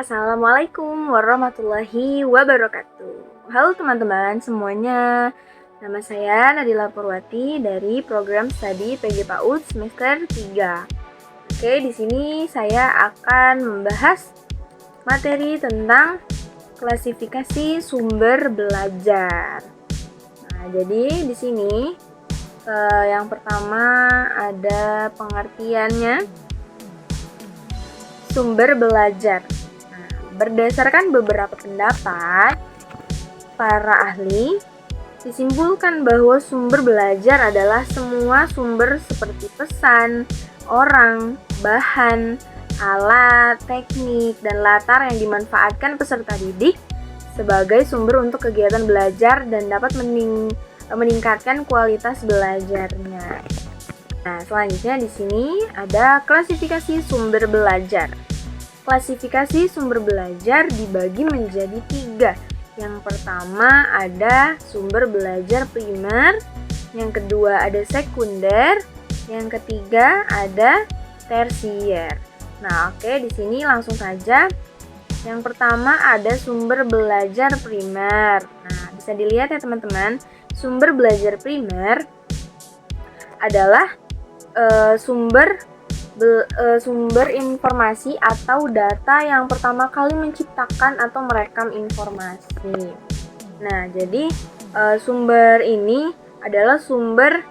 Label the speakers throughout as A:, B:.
A: Assalamualaikum warahmatullahi wabarakatuh. Halo teman-teman semuanya. Nama saya Nadila Purwati dari program studi PG PAUD semester 3. Oke, di sini saya akan membahas materi tentang klasifikasi sumber belajar. Nah, jadi di sini yang pertama ada pengertiannya. Sumber belajar. Berdasarkan beberapa pendapat, para ahli disimpulkan bahwa sumber belajar adalah semua sumber seperti pesan, orang, bahan, alat, teknik, dan latar yang dimanfaatkan peserta didik sebagai sumber untuk kegiatan belajar dan dapat meningkatkan kualitas belajarnya. Nah, selanjutnya di sini ada klasifikasi sumber belajar. Klasifikasi sumber belajar dibagi menjadi 3. Yang pertama ada sumber belajar primer, yang kedua ada sekunder, yang ketiga ada tersier. Nah, oke, di sini langsung saja. Yang pertama ada sumber belajar primer. Nah, bisa dilihat ya teman-teman, sumber belajar primer adalah sumber informasi atau data yang pertama kali menciptakan atau merekam informasi. Nah, jadi sumber ini adalah sumber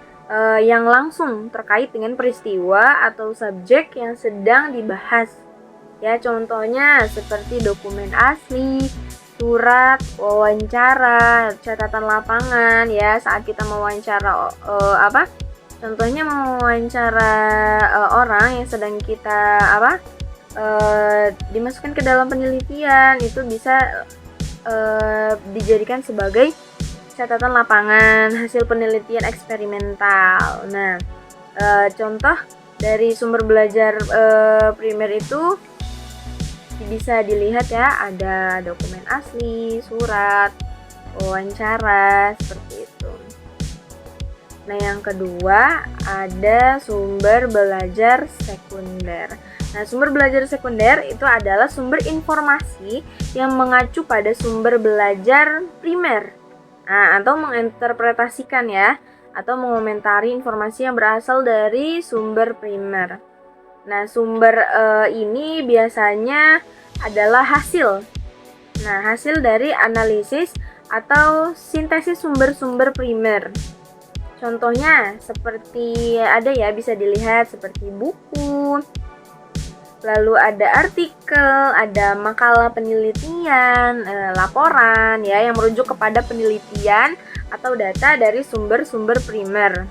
A: yang langsung terkait dengan peristiwa atau subjek yang sedang dibahas. Ya, contohnya seperti dokumen asli, surat, wawancara, catatan lapangan ya saat kita mewawancara Contohnya mewawancara orang yang sedang kita dimasukkan ke dalam penelitian, itu bisa dijadikan sebagai catatan lapangan hasil penelitian eksperimental. Nah, contoh dari sumber belajar primer itu bisa dilihat ya, ada dokumen asli, surat, wawancara, seperti itu. Nah, yang kedua ada sumber belajar sekunder. Nah, sumber belajar sekunder itu adalah sumber informasi yang mengacu pada sumber belajar primer. Nah, atau menginterpretasikan ya, atau mengomentari informasi yang berasal dari sumber primer. Nah, sumber ini biasanya adalah hasil. Nah, hasil dari analisis atau sintesis sumber-sumber primer. Contohnya seperti ada ya, bisa dilihat seperti buku, lalu ada artikel, ada makalah penelitian, laporan ya yang merujuk kepada penelitian atau data dari sumber-sumber primer.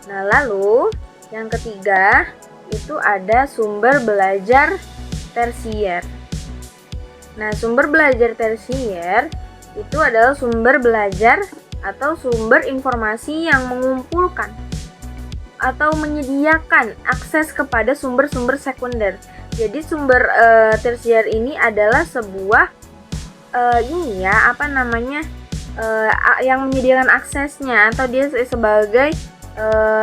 A: Nah, lalu yang ketiga itu ada sumber belajar tersier. Nah, sumber belajar tersier itu adalah sumber belajar atau sumber informasi yang mengumpulkan atau menyediakan akses kepada sumber-sumber sekunder. Jadi sumber tersier ini adalah sebuah yang menyediakan aksesnya atau dia sebagai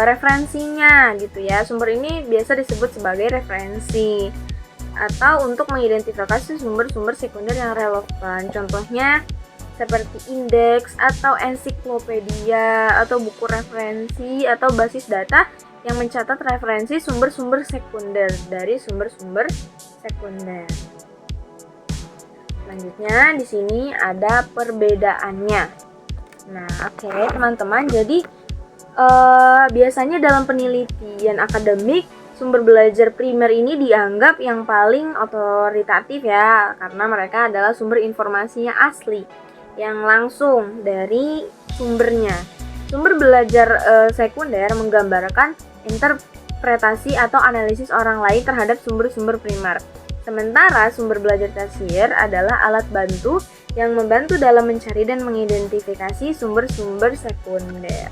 A: referensinya gitu ya. Sumber ini biasa disebut sebagai referensi atau untuk mengidentifikasi sumber-sumber sekunder yang relevan. Contohnya seperti indeks atau ensiklopedia atau buku referensi atau basis data yang mencatat referensi sumber-sumber sekunder dari sumber-sumber sekunder. Selanjutnya di sini ada perbedaannya. Nah, oke, teman-teman, jadi biasanya dalam penelitian akademik sumber belajar primer ini dianggap yang paling otoritatif ya, karena mereka adalah sumber informasinya asli yang langsung dari sumbernya. Sumber belajar sekunder menggambarkan interpretasi atau analisis orang lain terhadap sumber-sumber primer. Sementara sumber belajar tersier adalah alat bantu yang membantu dalam mencari dan mengidentifikasi sumber-sumber sekunder.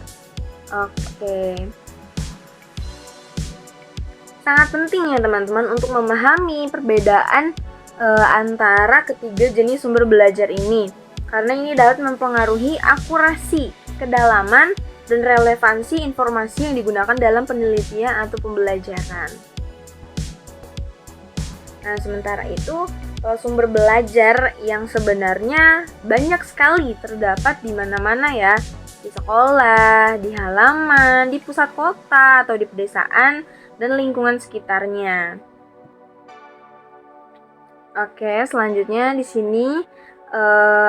A: Oke. Sangat penting ya teman-teman untuk memahami perbedaan antara ketiga jenis sumber belajar ini, karena ini dapat mempengaruhi akurasi, kedalaman, dan relevansi informasi yang digunakan dalam penelitian atau pembelajaran. Nah, sementara itu sumber belajar yang sebenarnya banyak sekali terdapat di mana-mana ya, di sekolah, di halaman, di pusat kota atau di pedesaan dan lingkungan sekitarnya. Oke, selanjutnya di sini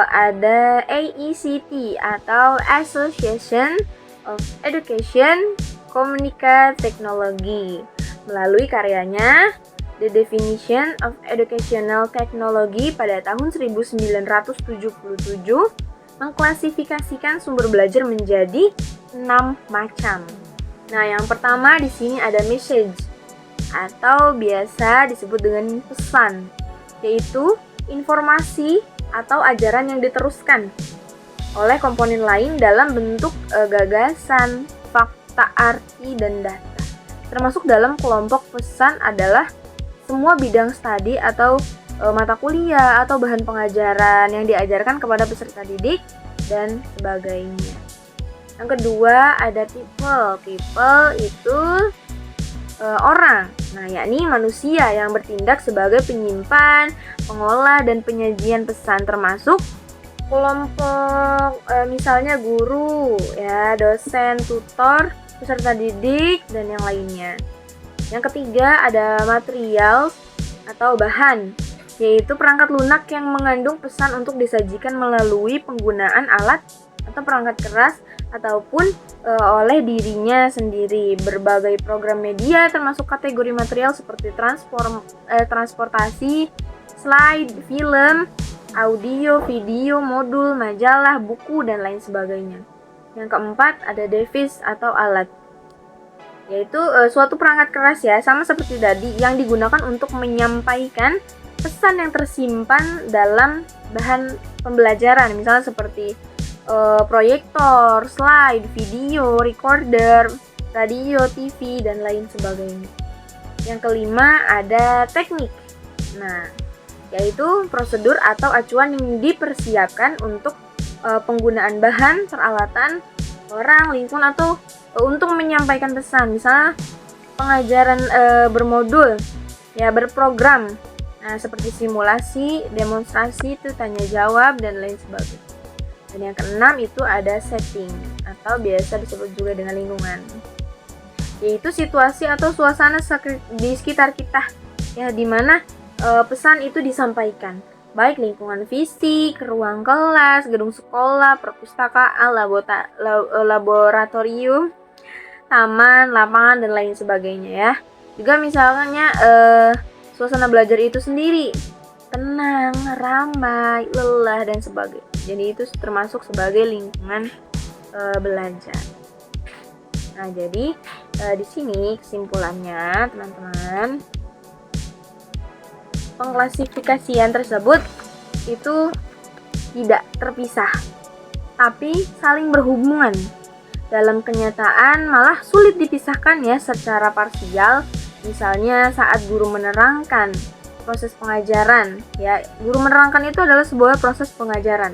A: ada AECT atau Association of Education Communication Technology. Melalui karyanya The Definition of Educational Technology pada tahun 1977 mengklasifikasikan sumber belajar menjadi 6 macam. Nah, yang pertama di sini ada message atau biasa disebut dengan pesan, yaitu informasi atau ajaran yang diteruskan oleh komponen lain dalam bentuk gagasan, fakta, arti, dan data. Termasuk dalam kelompok pesan adalah semua bidang studi atau mata kuliah atau bahan pengajaran yang diajarkan kepada peserta didik dan sebagainya. Yang kedua ada people. People itu orang. Nah, yakni manusia yang bertindak sebagai penyimpan, pengolah, dan penyajian pesan, termasuk kelompok misalnya guru, ya, dosen, tutor, peserta didik, dan yang lainnya. Yang ketiga ada material atau bahan, yaitu perangkat lunak yang mengandung pesan untuk disajikan melalui penggunaan alat atau perangkat keras ataupun oleh dirinya sendiri. Berbagai program media termasuk kategori material seperti transportasi, slide, film, audio, video, modul, majalah, buku, dan lain sebagainya. Yang keempat ada device atau alat, yaitu suatu perangkat keras ya, sama seperti tadi, yang digunakan untuk menyampaikan pesan yang tersimpan dalam bahan pembelajaran, misalnya seperti proyektor, slide, video, recorder, radio, TV, dan lain sebagainya. Yang kelima ada teknik. Nah, yaitu prosedur atau acuan yang dipersiapkan untuk penggunaan bahan, peralatan, orang, lingkungan, atau untuk menyampaikan pesan. Misalnya pengajaran bermodul, ya, berprogram. Nah, seperti simulasi, demonstrasi, itu tanya jawab, dan lain sebagainya. Dan yang keenam itu ada setting atau biasa disebut juga dengan lingkungan, yaitu situasi atau suasana di sekitar kita, ya, di mana pesan itu disampaikan, baik lingkungan fisik, ruang kelas, gedung sekolah, perpustakaan, laboratorium, taman, lapangan, dan lain sebagainya ya. Juga misalnya suasana belajar itu sendiri tenang, ramai, lelah, dan sebagainya. Jadi itu termasuk sebagai lingkungan belajar. Nah, jadi di sini kesimpulannya, teman-teman, pengklasifikasian tersebut itu tidak terpisah, tapi saling berhubungan. Dalam kenyataan malah sulit dipisahkan ya secara parsial. Misalnya saat guru menerangkan proses pengajaran, ya, guru menerangkan itu adalah sebuah proses pengajaran,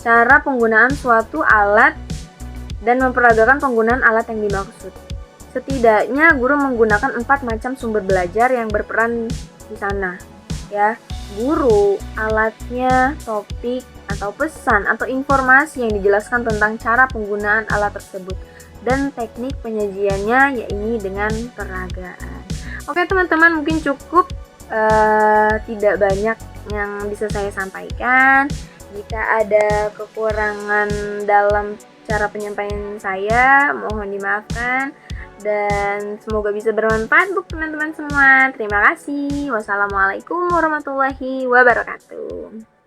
A: cara penggunaan suatu alat dan memperagakan penggunaan alat yang dimaksud. Setidaknya guru menggunakan 4 macam sumber belajar yang berperan di sana, ya. Guru, alatnya, topik atau pesan atau informasi yang dijelaskan tentang cara penggunaan alat tersebut, dan teknik penyajiannya, yaitu dengan peragaan. Oke teman-teman, mungkin cukup, tidak banyak yang bisa saya sampaikan. Jika ada kekurangan dalam cara penyampaian saya, mohon dimaafkan, dan semoga bisa bermanfaat untuk teman-teman semua. Terima kasih. Wassalamualaikum warahmatullahi wabarakatuh.